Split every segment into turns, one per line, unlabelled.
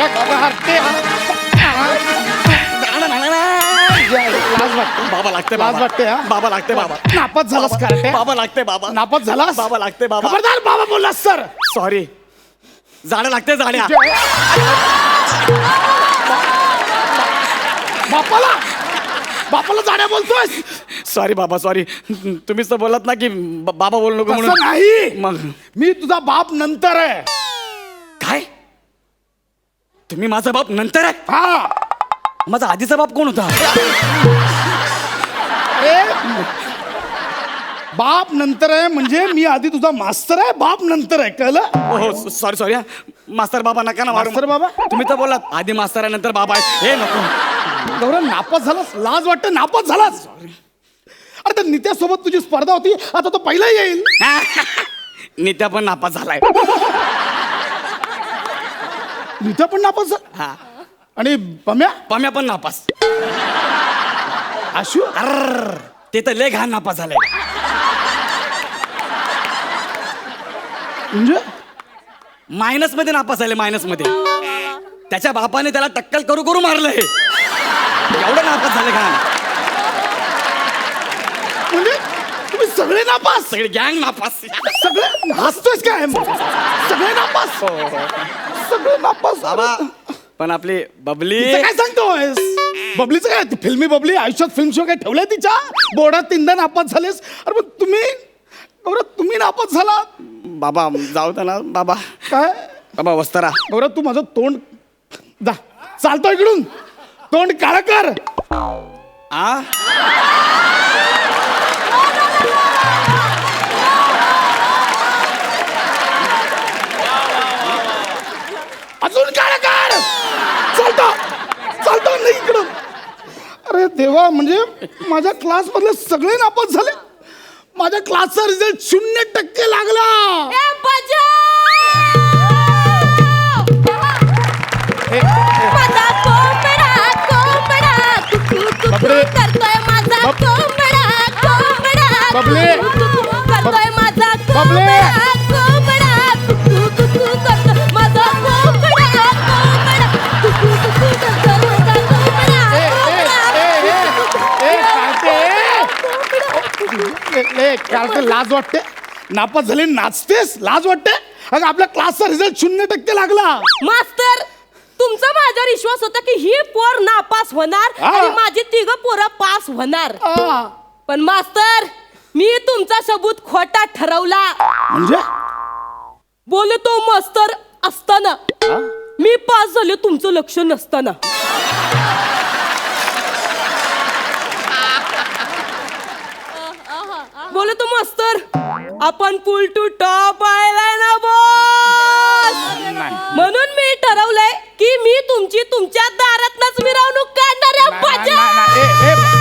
लाज वाटते
बाबा लागते
लाज वाटते हा?
बाबा लागते बाबा
नापास झालास कार्टे
बाबा लागते बाबा
नापास झालास
बाबा लागते बाबा
खबरदार बाबा बोललास सर
सॉरी जाण्या लागते जाण्या
बापाला बापाला जाण्या बोलतोय
सॉरी बाबा सॉरी तुम्हीच तर बोलत ना की बाबा बोलू नको
असं
म्हणून
नाही
मग
मी तुझा बाप नंतर आहे
काय तुम्ही माझा बाप नंतर आहे
हा
माझा आधीचा बाप कोण होता
अरे बाप नंतर आहे म्हणजे मी आधी तुझा मास्तर आहे बाप नंतर आहे कळलं
हो सॉरी सॉरी मास्तर बाबा नका ना मारू
मास्तर बाबा?
तुम्ही तर बोलात आधी मास्तर आहे नंतर बाबा आहे हे नको
गौरव नापास झालास लाज वाटतं नापास झालास अरे त्या नित्यासोबत तुझी स्पर्धा होती आता तो पहिला येईल
नित्या पण नापास झालाय
नित्या पण नापास झाला
हा
आणि पम्या
पम्या पण नापास
आशू
अर्र ते तर लय घाण नापास झालाय
म्हणजे
मायनस मध्ये नापास झाले मायनस मध्ये त्याच्या बापाने त्याला टक्कल करू करू मारलंय एवढं नापास झाले घाण
म्हणजे तुम्ही सगळे नापास
सगळे गँग नापास
सगळे हसतोयस काय सगळे नापास सगळे नापास
बाबा पण आपली बबली
तिचं काय सांगतोयस बबलीचं काय ती फिल्मी बबली आयुष्यात फिल्म शो काय ठेवलाय तिच्या बोर्डात 3दा नापास झालेस अरे मग तुम्ही गौरव तुम्ही नापास झाला
बाबा जाऊ दे ना बाबा
काय
बाबा वस्तारा
गौरव तू माझं तोंड जा चालतो इकडून तोंड काळं कर
आ
अजून काळं कर चालतो चालतो नाही इकडून अरे देवा म्हणजे माझ्या क्लास मधले सगळे नापास झाले माझ्या क्लासचा रिझल्ट 0% लागला
करतोय माझा
बबले.
करतोय माझा
बबले. कार्टे लाज वाटते नापास झाले नाचतेस लाज वाटते अगं आपल्या क्लासचा रिझल्ट 0% लागला
मास्तर तुमचा माझ्यावर विश्वास होता की ही पोर नापास होणार
हा.
आणि माझी तिघ पोरं पास होणार
आ,
पण मास्तर मी तुमचा सबूत खोटा ठरवला
म्हणजे
बोलतो मास्तर असताना
आ?
मी पास झाले तुमचं लक्ष नसताना बोलतो मास्तर आपण पुल टू टॉप आयलाय ना बॉस म्हणून मी ठरवलंय की मी तुमची तुमच्या दारातनच मिरवणूक काढणार आहे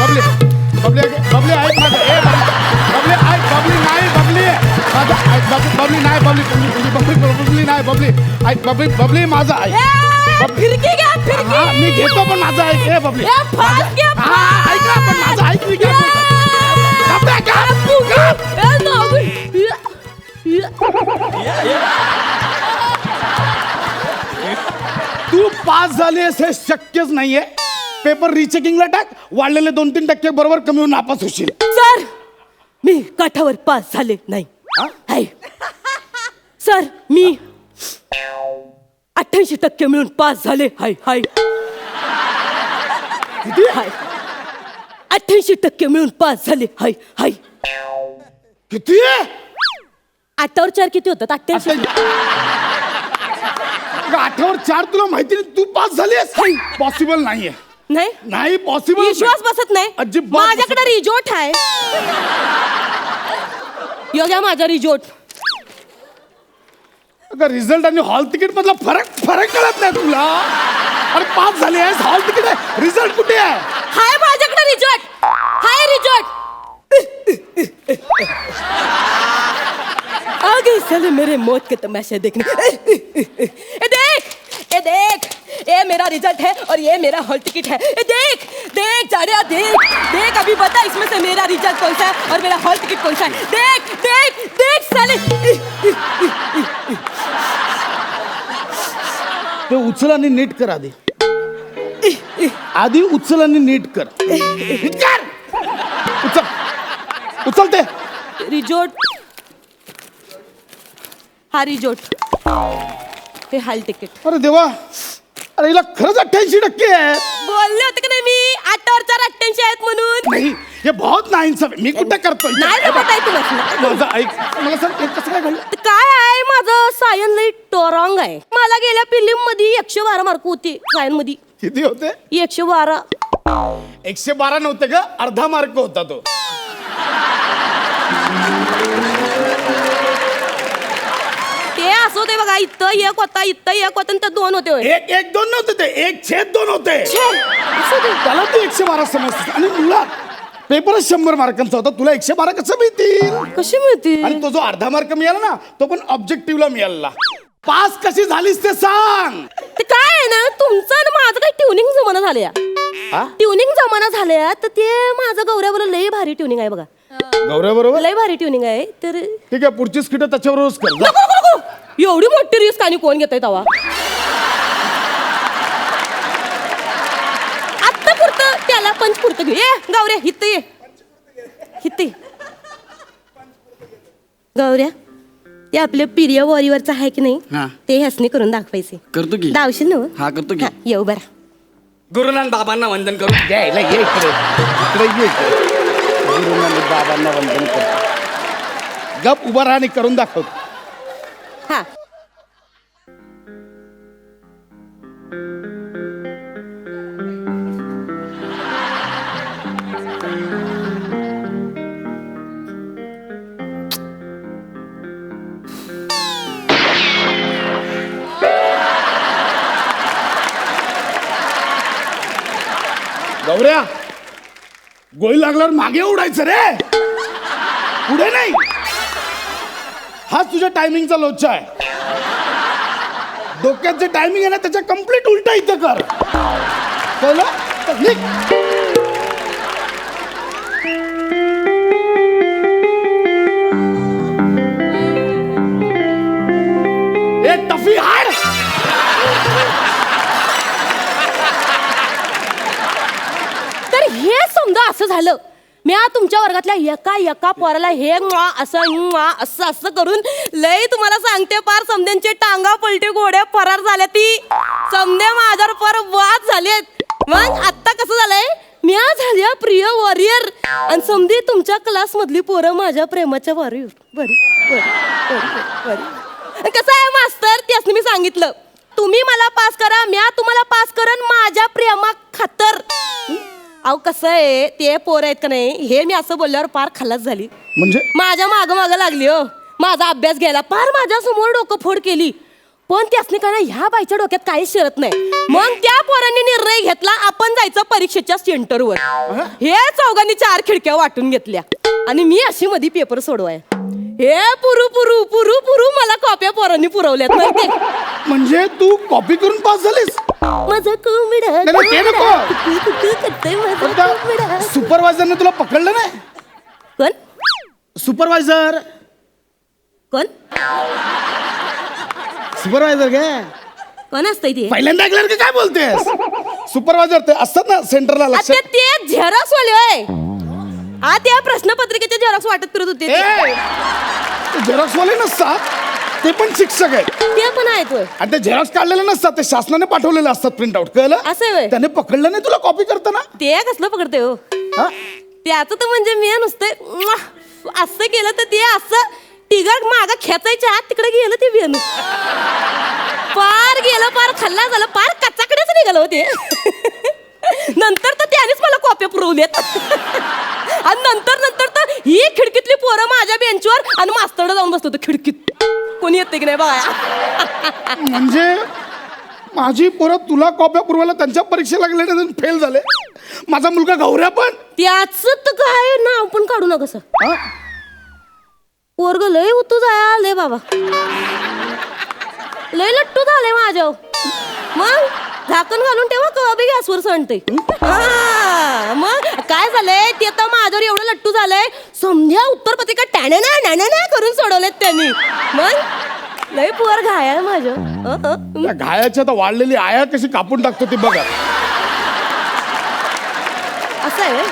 बबली बबली बबली ऐक माझं बबली ऐक बबली नाही बबली माझं ऐक बबली नाही बबली बबली नाही बबली ऐक बबली माझं ऐक
फिरकी घ्या फिरकी
हा मी घेतो पण माझं ऐक हे बबली
हे फास्ट घ्या
हा ऐक ना पण माझं ऐक मी घेतो तू पास झालीस हे शक्यच नाहीये पेपर रिचेकिंगला टाक वाढलेले 2-3% बरोबर कमी होऊन नापास होशील
सर मी काठावर पास झाले नाही हाय. सर मी 88% मिळून पास झाले हाय हाय
किती
हाय 88% मिळून पास झाले हाय हाय
किती
8 वर 4 किती होतात 88
8वर 4 तुला माहिती नाही तू पास झालीस पॉसिबल नाहीये
नाही
नाही पॉसिबल
विश्वास बसत नाही
अजिबात
माझ्याकडे रिजोर्ट आहे योग्य माझा रिजोर्ट
रिझल्ट आणि हॉल तिकीट मधला फरक कळत नाही तुला अरे पास झाली आहेस हॉल तिकीट आहे रिझल्ट कुठे आहे
हाय माझ्याकडे रिजोर्ट हाय रिजोर्ट आ गई साले मेरे मौत के तमाशे देखने ए देख ये मेरा रिजल्ट है और ये मेरा हॉल टिकट है ए देख देख जाड़िया देख देख अभी बता इसमें से मेरा रिजल्ट कौन सा है और मेरा हॉल टिकट कौन सा है देख देख देख साले
ते उचल आणि नीट कर आधी. आधी उचल आणि नीट कर. नीट कर. उचल उचलते.
रिजोट. हा रिजोट. हे हाल तिकीट.
अरे देवा, अरे हिला खरंच 88% आहे.
बोलले होते की नाही मी 8 वर 4 88 आहेत म्हणून.
नाही, हे बहुत नाइंसाफ आहे. मी कुठे करतोय?
नाही ना पताय तुला.
माझं ऐक, मला सांग हे कसं काय घडलं?
काय आहे माझं सायन लई टोरॉंग आहे. मला गेल्या फिल्म मध्ये 112 मार्क होते सायन मध्ये.
किती होते?
112.
112 नव्हते ग, अर्धा मार्क होता तो.
ते असं होते बघा, इथं एक होता, इथं एक होता, आणि ते 2 होते होय.
1-1-2 नव्हते ते, 1/2 होते.
छे, असं होते.
त्याला तू 112 समजतेस आणि मुला पेपरच 100 मार्कांचा होता. तुला 112 कसं मिळतील?
कशी मिळते?
आणि तो जो अर्धा मार्क मिळाला ना, तो पण ऑब्जेक्टिव्हला मिळाला. पास कशी झालीस ते सांग.
ते काय आहे ना, तुमचं आणि माझं काही ट्युनिंग जमाना झाल्या.
हा?
ट्युनिंग जमाना झाल्या तर ते माझं गौऱ्यावर लय भारी ट्युनिंग आहे बघा.
गौरव बरोबर.
लय भारी ट्युनिंग आहे तर.
ठीक आहे, पुढची स्किट त्याच्यावरच कर. जा.
नको, नको, नको. एवढी मोठी रिस्क आणि कोण घेतय तवा. आत्ता पुरतं त्याला पंच पुरतं घेऊ. ये गौऱ्या हित ये. हित ये. गौऱ्या, ते आपल्या पिरिया वॉरीवरचं आहे की
हा.
नाही, ते ह्यासने करून दाखवायचे.
करतो की.
दावशील ना?
हा, करतो की.
येऊ बरा.
गुरुनान बाबांना वंदन करू.
यायला ये इकडे. इकडे ये इकडे. गुरुंना आणि बाबांना वंदन करतो. गप उभा राहा आणि करून दाखव.
हा.
गौऱ्या, गोळी लागल्यावर मागे उडायचं रे, पुढे नाही. हाच तुझ्या टायमिंगचा लोचा आहे. डोक्यात जे टायमिंग आहे ना, त्याच्या कम्प्लीट उलटा इथं कर. कळलं? तर निघ. ए टफी हाड.
तर हे समजा असं झालं, मी तुमच्या वर्गातल्या एका पोराला हे असं करून लय तुम्हाला सांगते, पार समद्यांचे टांगा पलटी घोड्या फरार झाल्या. ती समद्या माझ्यावर पार वाद झालेत. मग आता कसं झालंय, मी झाल्या प्रिय वॉरियर आणि समधी तुमच्या क्लास मधली पोरं माझ्या प्रेमाच्या वॉरियर. कसं आहे मास्तर, त्यासनी मी सांगितलं, तुम्ही मला पास करा, मी तुम्हाला पास करन माझ्या प्रेमा खातर. अहो कसं आहे, ते पोर आहेत का नाही, हे मी असं बोलल्यावर पार खल्लास झाली.
म्हणजे
माझ्या माग लागली हो. माझा अभ्यास घ्यायला पार माझ्या समोर डोकं फोड केली. पण त्यासनी का नाही, ह्या बाईच्या डोक्यात काहीच शिरत नाही. मग त्या पोरांनी निर्णय घेतला, आपण जायचं परीक्षेच्या सेंटरवर. हे चौघांनी 4 खिडक्या वाटून घेतल्या आणि मी अशी मध्ये पेपर सोडवाय. हे पुरू पुरू पुरू पुरू मला कॉप्या पोरांनी पुरवल्यात माहिती.
म्हणजे तू कॉपी करून पास झालीस?
माझं कोंबडा
नाही, ते नको. सुपरवायझरने तुला पकडलं नाही?
कोण
सुपरवायझर.
कोण
सुपरवायझर काय
कोण असतंय ते?
पहिल्यांदा ऐकलं की काय बोलतेस? सुपरवायझर ते असतात ना सेंटरला. लक्ष.
आता ते झेरॉक्स वाले होय. हा, त्या प्रश्नपत्रिकेचे झेरॉक्स वाटत फिरत होते ते.
झेरॉक्स वाले नसतात, ते पण शिक्षक आहेत.
ते पण आहेत होय.
आणि ते झेरॉक्स काढलेले नसतात, ते शासनाने पाठवलेले असतात प्रिंट आउट. कळलं?
असं आहे होय.
त्याने पकडलं नाही तुला कॉपी करताना?
ते कसलं पकडते हो?
हा?
त्याचं तर म्हणजे मी नुसतं असं केलं तर ते असं तिघड माग खेचायच्या आत तिकडे गेलं ते वेणू. पार गेलं, पार खाल्ला झालं, पार कचाकडेच निघालं होते. नंतर तर त्यानेच मला कॉप्या पुरवल्यात. आणि नंतर तर ही खिडकीतली पोरं माझ्या बेंचवर आणि मास्तरला जाऊन बसतो खिडकीत. कोणी येते की नाही बघा.
म्हणजे माझी पोरं तुला कॉप्या पुरवायला त्यांच्या परीक्षेला लागले, फेल झाले. माझा मुलगा गौऱ्या पण.
त्याच तर काय नाव पण काढू नका सर.
हा?
पोरग लय उतू झाले बाबा, लय लट्टू झाले माझ्या. मग झाकण घालून ठेवा, कवा बी गॅसवर सांडते. मग काय झालंय, ते तर माझ्यावर एवढं लट्टू झालंय, समध्या उत्तर पत्रिका टॅना करून सोडवलेत त्यांनी. मग लय पुअर घायल माझं
त्या घायाच्या तर वाढलेली आया कशी कापून टाकतो ती बघा.
असं आहे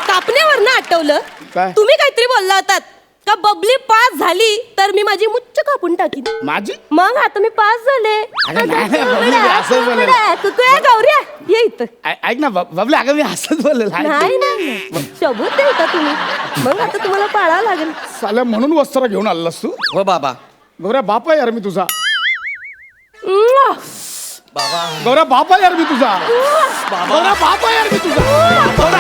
कापण्यावर ना आठवलं
काय?
तुम्ही काहीतरी बोलला होतात का बबली पास झाली तर मी माझी मुच्च कापून टाकीन.
माझी
मग आता मी पास झाले.
अगं नाही, बबली, मी असं बोलेल.
कुकुया गौऱ्या ये इथं.
ऐक ना बबले, अगं मी असंच बोललेलं आहे.
नाही नाही सबूत द्याय का तुम्ही. मग आता तुम्हाला पाळावं लागेल.
साल्या म्हणून वस्त्र घेऊन आलास तू.
हो बाबा.
गौऱ्या बाप आहे यार मी तुझा.
बाबा
गौऱ्या बाप आहे यार मी तुझा. गौऱ्या बाप आहे यार मी तुझा.